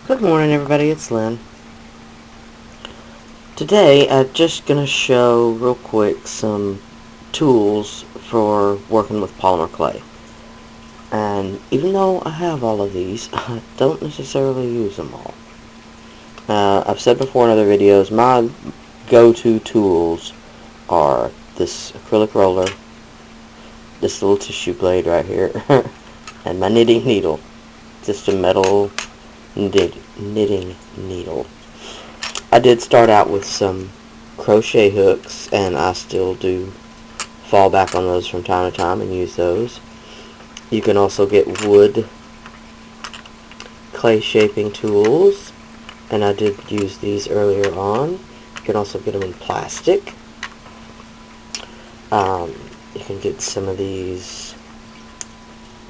Good morning, everybody. It's Lynn. Today I'm just going to show real quick some tools for working with polymer clay. And even though I have all of these, I don't necessarily use them all. I've said before in other videos, my go-to tools are this acrylic roller, this little tissue blade right here, and my knitting needle. Just a metal knitting needle. I did start out with some crochet hooks, and I still do fall back on those from time to time and use those. You can also get wood clay shaping tools, and I did use these earlier on. You can also get them in plastic. You can get some of these.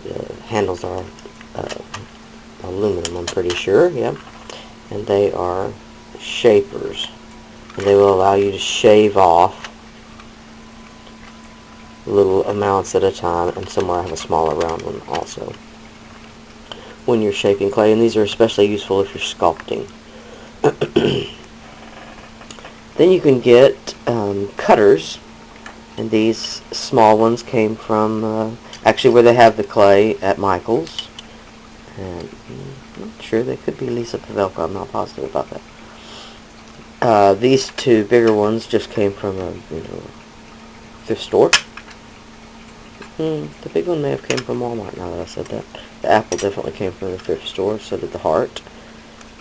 The handles are aluminum, I'm pretty sure, yep. And they are shapers, and they will allow you to shave off little amounts at a time, and somewhere I have a smaller round one also when you're shaping clay, and these are especially useful if you're sculpting. Then you can get cutters, and these small ones came from actually where they have the clay at Michael's, and I'm not sure, they could be Lisa Pavelka, I'm not positive about that. These two bigger ones just came from a thrift store. The big one may have came from Walmart, now that I said that. The apple definitely came from the thrift store, so did the heart.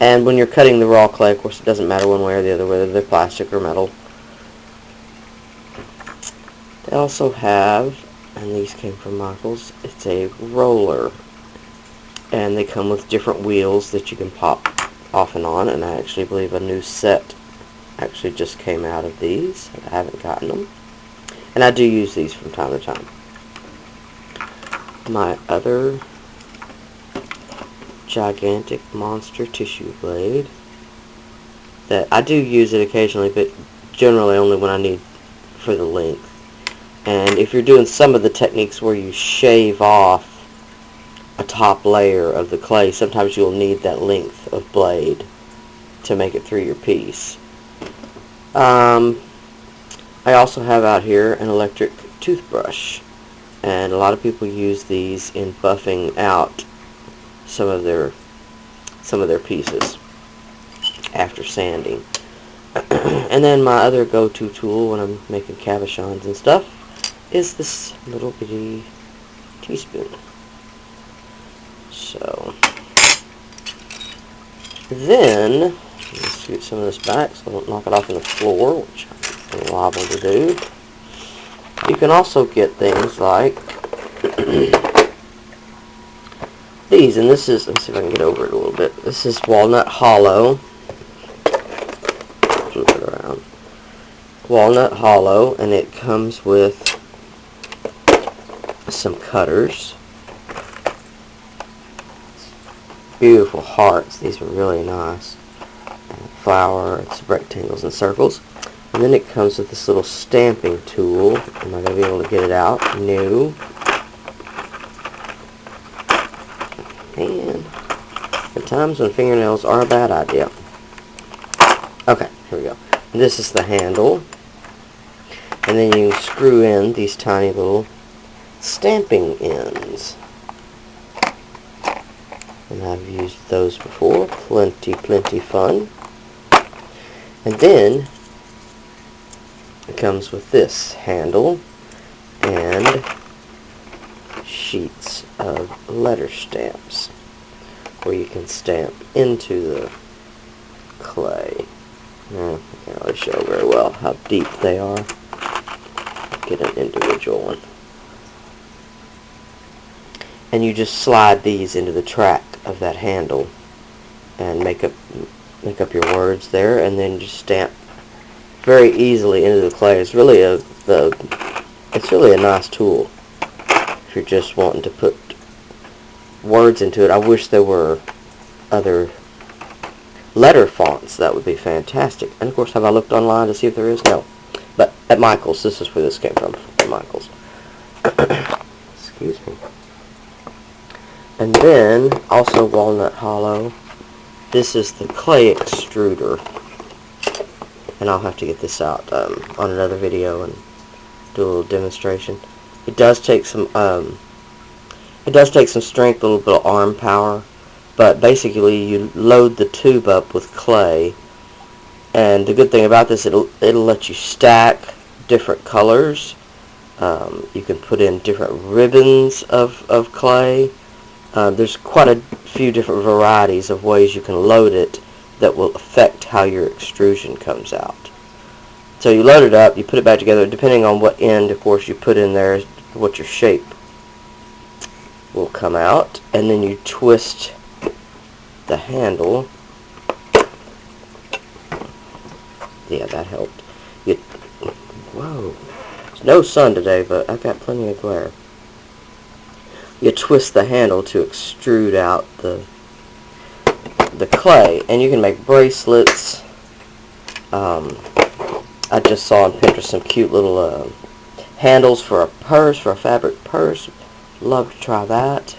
And when you're cutting the raw clay, of course it doesn't matter one way or the other whether they're plastic or metal. They also have, and these came from Michael's, it's a roller. And they come with different wheels that you can pop off and on, and I actually believe a new set actually just came out of these. I haven't gotten them. And I do use these from time to time. My other gigantic monster tissue blade, that I do use it occasionally, but generally only when I need for the length. And if you're doing some of the techniques where you shave off a top layer of the clay, sometimes you'll need that length of blade to make it through your piece. I also have out here an electric toothbrush, and a lot of people use these in buffing out some of their pieces after sanding. And then my other go-to tool when I'm making cabochons and stuff is this little bitty teaspoon. So then, let's scoot some of this back so I don't knock it off on the floor, which I'm liable to do. You can also get things like these, and this is, let's see if I can get over it a little bit. This is walnut hollow. Flip it around. Walnut hollow, and it comes with some cutters. Beautiful hearts. These are really nice. Flower, it's rectangles and circles. And then it comes with this little stamping tool. Am I going to be able to get it out? No. And at times when fingernails are a bad idea. Okay, here we go. And this is the handle. And then you screw in these tiny little stamping ends. And I've used those before. Plenty fun. And then it comes with this handle and sheets of letter stamps where you can stamp into the clay. I can't really show very well how deep they are. Get an individual one. And you just slide these into the track of that handle and make up your words there, and then just stamp very easily into the clay. It's really a nice tool if you're just wanting to put words into it. I wish there were other letter fonts. That would be fantastic. And of course, have I looked online to see if there is? No. But at Michael's, this is where this came from, at Michael's. Excuse me. And then, also walnut hollow, This is the clay extruder, and I'll have to get this out on another video and do a little demonstration. It does take some strength, a little bit of arm power, but basically you load the tube up with clay, and the good thing about this, it'll let you stack different colors. You can put in different ribbons of clay. There's quite a few different varieties of ways you can load it that will affect how your extrusion comes out. So you load it up, you put it back together, depending on what end, of course, you put in there, what your shape will come out, and then you twist the handle. Yeah, that helped. Whoa. There's no sun today, but I've got plenty of glare. You twist the handle to extrude out the clay, and you can make bracelets. I just saw on Pinterest some cute little handles for a purse, for a fabric purse. Love to try that.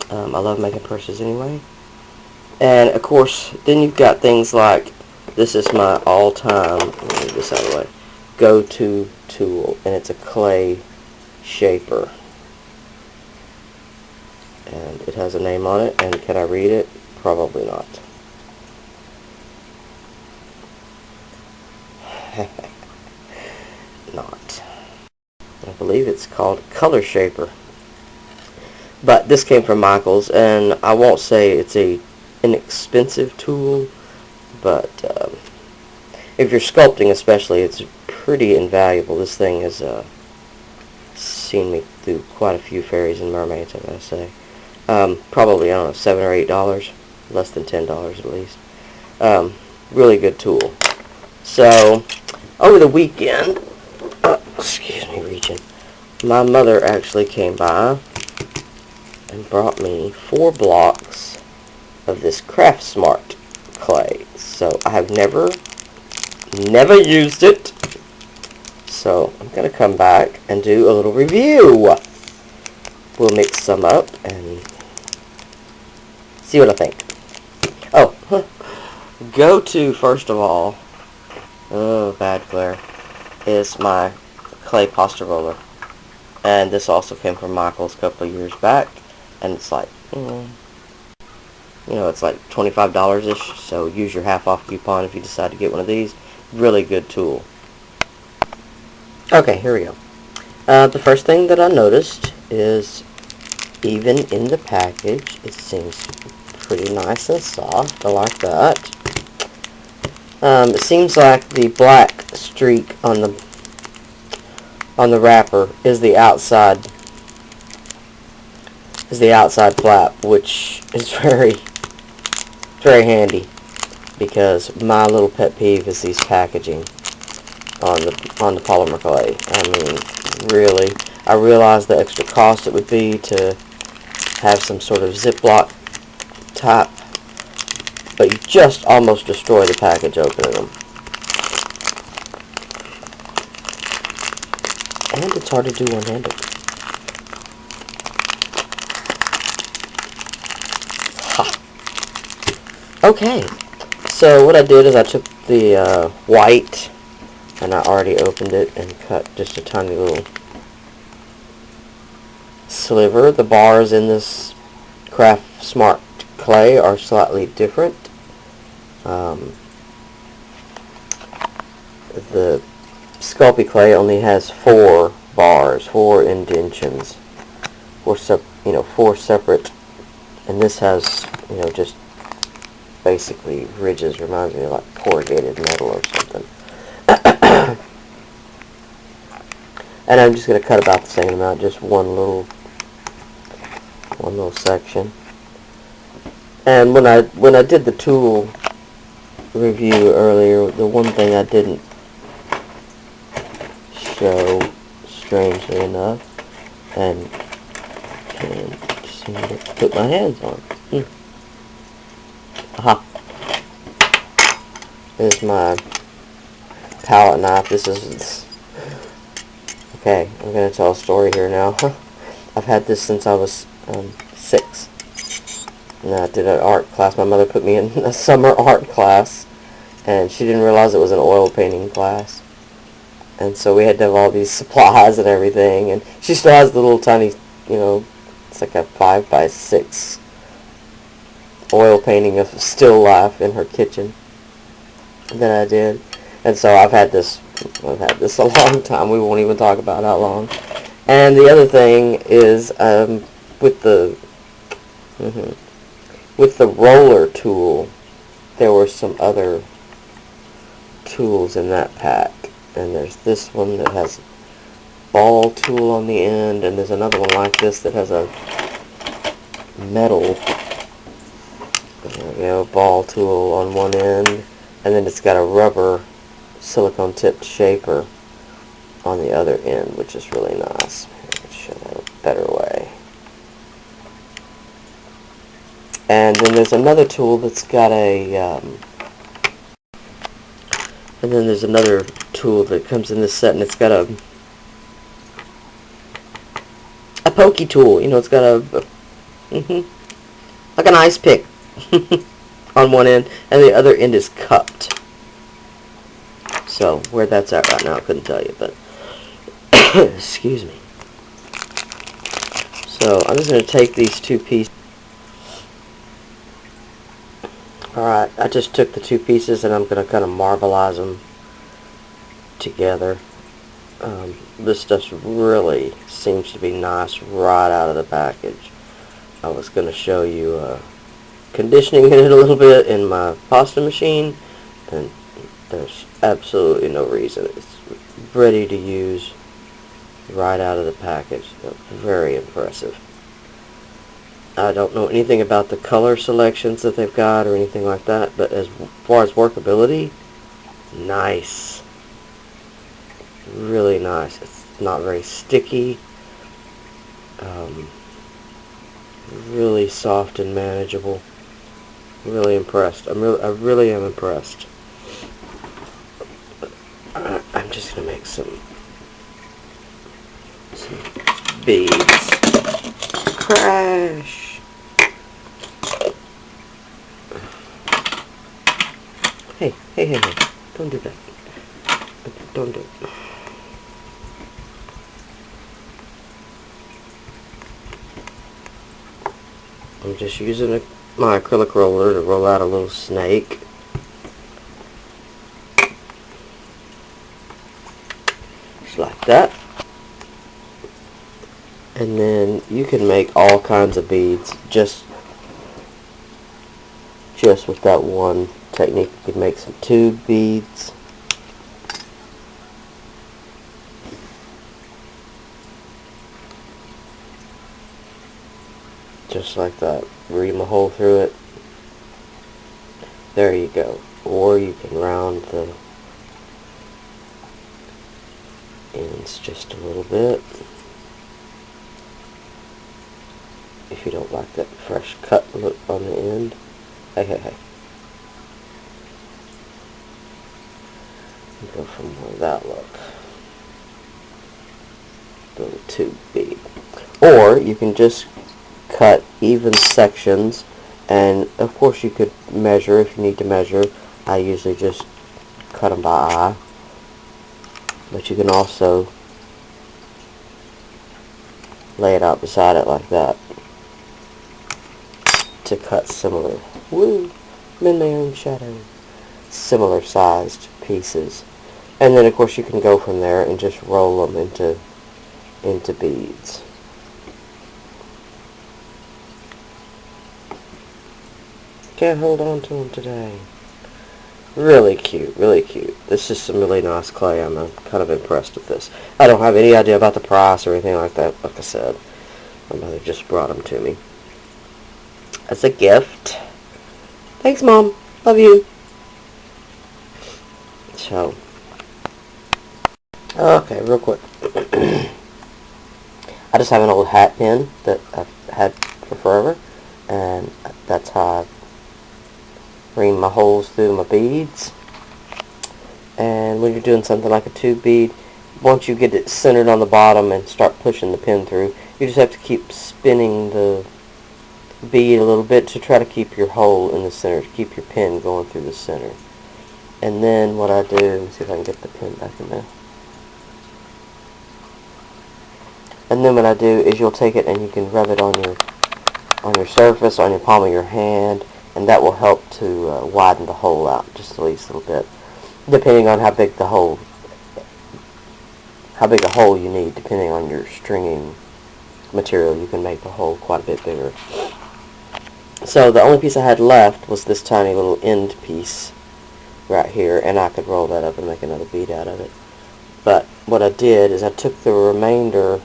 I love making purses anyway. And of course, then you've got things like, this is my all-time, let me get this out of the way, go-to tool, and it's a clay shaper. And it has a name on it, and can I read it? Probably not. Not. I believe it's called Color Shaper. But this came from Michael's, and I won't say it's a inexpensive tool, but if you're sculpting especially, it's pretty invaluable. This thing has seen me through quite a few fairies and mermaids, I gotta say. Probably, I don't know, $7 or $8, less than $10 at least. Really good tool. So, over the weekend, excuse me, reaching, my mother actually came by and brought me 4 blocks of this Craft Smart clay. So I have never used it. So I'm going to come back and do a little review. We'll mix some up and see what I think. Oh, go to, first of all, oh, bad glare, is my clay pasta roller. And this also came from Michael's a couple of years back. And it's like, it's like $25-ish, so use your half-off coupon if you decide to get one of these. Really good tool. Okay, here we go. The first thing that I noticed is, even in the package, it seems pretty nice and soft. I like that. It seems like the black streak on the wrapper is the outside flap, which is very handy, because my little pet peeve is these packaging on the polymer clay. I mean, really, I realize the extra cost it would be to have some sort of Ziploc type, but you just almost destroy the package opening them. And it's hard to do one-handed. Okay, so what I did is I took the white, and I already opened it and cut just a tiny little sliver. The bars in this Craft Smart clay are slightly different. The Sculpey clay only has 4 bars, 4 indentions, 4 separate, and this has, just basically ridges. Reminds me of like corrugated metal or something. And I'm just going to cut about the same amount, just one little section. And when I did the tool review earlier, the one thing I didn't show, strangely enough, and can't seem to put my hands on. Aha. This is my palette knife. This is... Okay, I'm going to tell a story here now. I've had this since I was 6. And I did an art class. My mother put me in a summer art class, and she didn't realize it was an oil painting class. And so we had to have all these supplies and everything. And she still has the little tiny, it's like a 5x6 oil painting of still life in her kitchen that I did. And so I've had this a long time. We won't even talk about how long. And the other thing is with the roller tool, there were some other tools in that pack. And there's this one that has a ball tool on the end, and there's another one like this that has a metal ball tool on one end, and then it's got a rubber silicone tipped shaper on the other end, which is really nice. Let's show that a better way. And then there's another tool that's got a and then there's another tool that comes in this set, and it's got a pokey tool. It's got like an ice pick on one end, and the other end is cupped. So where that's at right now, I couldn't tell you, but excuse me. So I'm just going to take these two pieces. Alright, I just took the two pieces and I'm going to kind of marbleize them together. This stuff really seems to be nice right out of the package. I was going to show you conditioning it a little bit in my pasta machine, and there's absolutely no reason. It's ready to use right out of the package. Very impressive. I don't know anything about the color selections that they've got or anything like that, but as far as workability, nice. Really nice. It's not very sticky. Really soft and manageable. Really impressed. I really am impressed. I'm just gonna make some beads. Crash. Hey, don't do that. Don't do it. I'm just using my acrylic roller to roll out a little snake. Just like that. And then you can make all kinds of beads just with that one technique. You can make some tube beads. Just like that. Ream a hole through it. There you go. Or you can round the ends just a little bit. If you don't like that fresh cut look on the end. Hey. Go for more of that look. Little tube bead. Or you can just cut even sections, and of course you could measure if you need to measure. I usually just cut them by eye, but you can also lay it out beside it like that to cut similar, I'm in my own shadow, similar sized pieces. And then of course you can go from there and just roll them into beads. Can't hold on to them today. Really cute, really cute. This is some really nice clay. I'm kind of impressed with this. I don't have any idea about the price or anything like that. Like I said, my mother just brought them to me as a gift. Thanks, Mom. Love you. So, okay, real quick. I just have an old hat pin that I've had for forever, and that's how I ream my holes through my beads. And when you're doing something like a tube bead, once you get it centered on the bottom and start pushing the pin through, you just have to keep spinning the bead a little bit to try to keep your hole in the center, to keep your pin going through the center. And then what I do, let's see if I can get the pin back in there. And then what I do is you'll take it and you can rub it on your surface, on your palm of your hand, and that will help to widen the hole out just the least little bit, depending on how big a hole you need. Depending on your stringing material, you can make the hole quite a bit bigger. So the only piece I had left was this tiny little end piece right here, and I could roll that up and make another bead out of it. But what I did is I took the remainder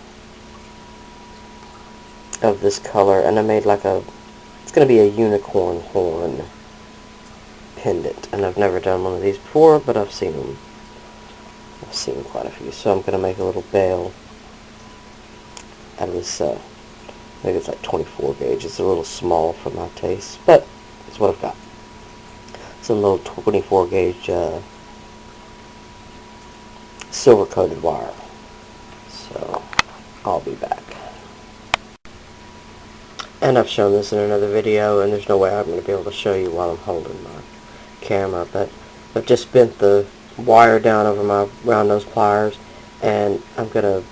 of this color and I made like it's going to be a unicorn horn pendant, and I've never done one of these before, but I've seen them. I've seen quite a few, so I'm going to make a little bail out of this. I think it's like 24 gauge. It's a little small for my taste, but it's what I've got. Some little 24 gauge silver coated wire. So I'll be back. And I've shown this in another video, and there's no way I'm going to be able to show you while I'm holding my camera, but I've just bent the wire down over my round nose pliers, and I'm going to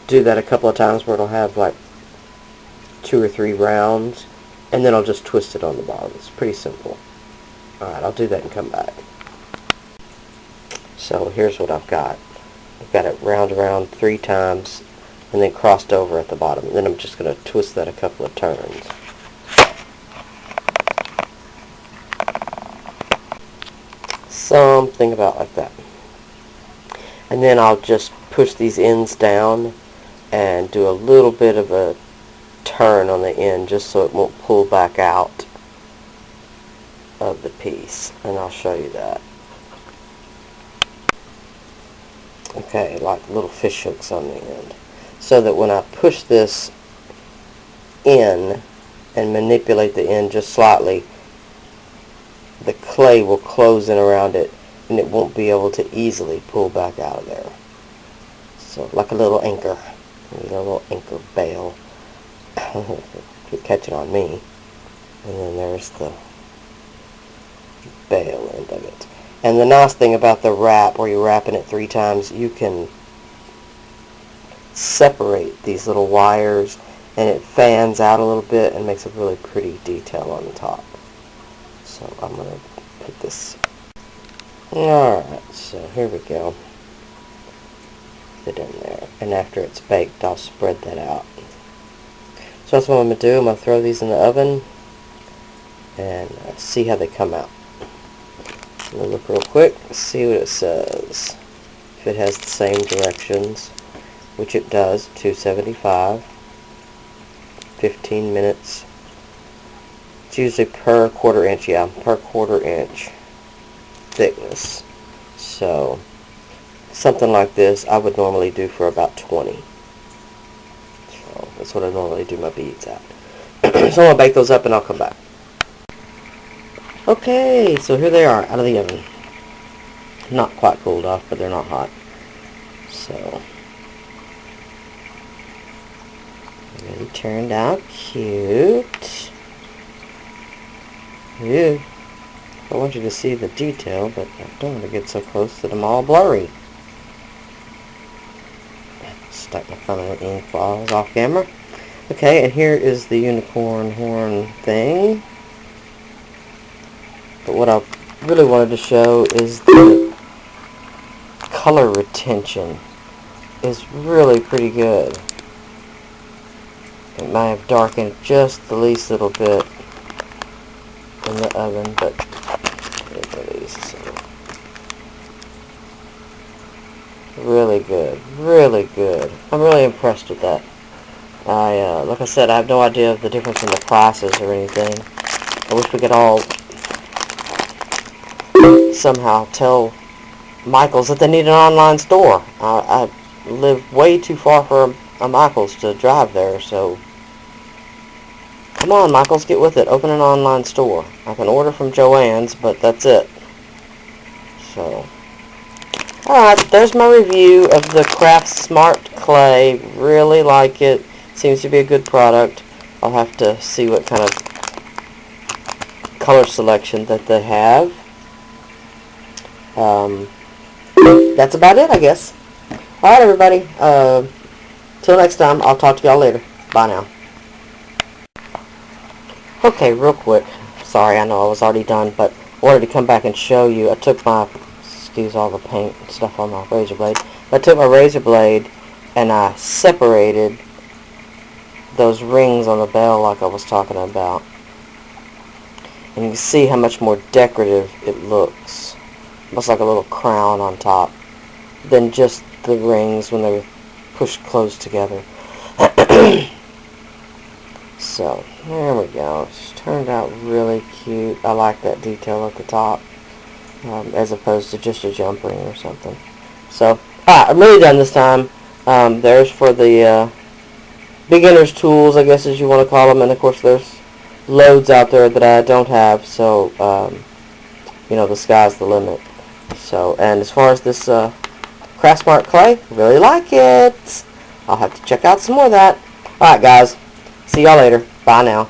do that a couple of times where it'll have like 2 or 3 rounds, and then I'll just twist it on the bottom. It's pretty simple. Alright, I'll do that and come back. So here's what I've got. I've got it round around 3 times, and then crossed over at the bottom. And then I'm just going to twist that a couple of turns. Something about like that. And then I'll just push these ends down and do a little bit of a turn on the end just so it won't pull back out of the piece. And I'll show you that. Okay, like little fish hooks on the end. So that when I push this in and manipulate the end just slightly, the clay will close in around it and it won't be able to easily pull back out of there. So like a little anchor, a little anchor bail. Keep catching on me. And then there's the bail end of it. And the nice thing about the wrap, where you're wrapping it 3 times, you can separate these little wires, and it fans out a little bit and makes a really pretty detail on the top. So I'm going to put this. Alright, so here we go. Put it in there. And after it's baked, I'll spread that out. So that's what I'm going to do. I'm going to throw these in the oven and see how they come out. I'm going to look real quick, see what it says. If it has the same directions, which it does, 275, 15 minutes. It's usually per quarter inch, yeah, per quarter inch thickness. So something like this I would normally do for about 20. So that's what I normally do my beads at. So I'm going to bake those up and I'll come back. Okay, so here they are out of the oven. Not quite cooled off, but they're not hot. So they turned out cute. Yeah. I want you to see the detail, but I don't want to get so close that I'm all blurry. Stuck my thumb in the ink while I was off camera. Okay, and here is the unicorn horn thing. But what I really wanted to show is the color retention is really pretty good. It might have darkened just the least little bit in the oven, but really good, really good. I'm really impressed with that. Like I said, I have no idea of the difference in the prices or anything. I wish we could all somehow tell Michaels that they need an online store. I live way too far from a Michaels to drive there, so come on, Michaels, get with it. Open an online store. I can order from Joann's, but that's it. So, alright, there's my review of the Craft Smart Clay. Really like it. Seems to be a good product. I'll have to see what kind of color selection that they have. That's about it, I guess. Alright, everybody. Till next time, I'll talk to y'all later. Bye now. Okay, real quick. Sorry, I know I was already done, but I wanted to come back and show you. I took my, excuse all the paint and stuff on my razor blade. I took my razor blade and I separated those rings on the bell like I was talking about. And you can see how much more decorative it looks. Almost like a little crown on top than just the rings when they were pushed close together. So, there we go. It's turned out really cute. I like that detail at the top, as opposed to just a jump ring or something. So, I'm really done this time. There's for the beginner's tools, I guess as you want to call them, and of course there's loads out there that I don't have, so, you know, the sky's the limit. So, and as far as this Craftsmart clay, really like it. I'll have to check out some more of that. Alright guys, see y'all later. Bye now.